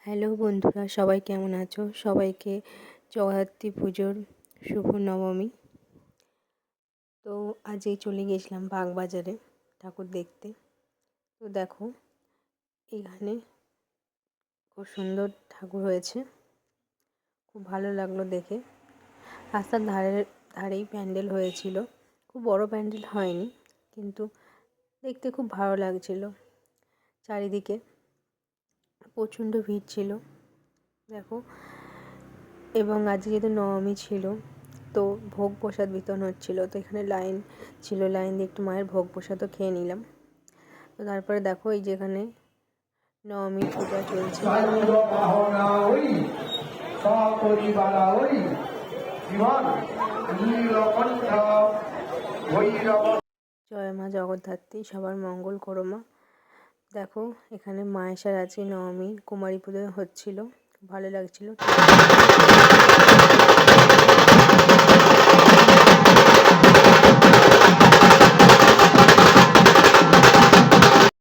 Hello বন্ধুরা, সবাই কেমন আছো? সবাইকে জগদ্ধাত্রী পুজোর শুভ নবমী। তো আজই চলে গিয়েছিলাম বাগবাজারে ঠাকুর দেখতে। তো দেখো, এখানে খুব সুন্দর ঠাকুর হয়েছে, খুব ভালো লাগলো দেখে। রাস্তার ধারেই প্যান্ডেল হয়েছিল, খুব বড় প্যান্ডেল হয়নি, কিন্তু দেখতে খুব ভালো লাগছিল। চারিদিকে প্রচণ্ড ভিড় ছিল দেখো। এবং আজকে যেহেতু নবমী ছিল, তো ভোগ প্রসাদ বিতরণ হচ্ছিলো, তো এখানে লাইন ছিল, লাইন দিয়ে একটু মায়ের ভোগ প্রসাদও খেয়ে নিলাম। তো তারপরে দেখো, এই যেখানে নবমী পূজা চলছে। জয় মা জগদ্ধাত্রী, সবার মঙ্গল করো মা। দেখো, এখানে মায়েশার আজকে নবমী কুমারী পুজো হচ্ছিল, ভালো লাগছিল।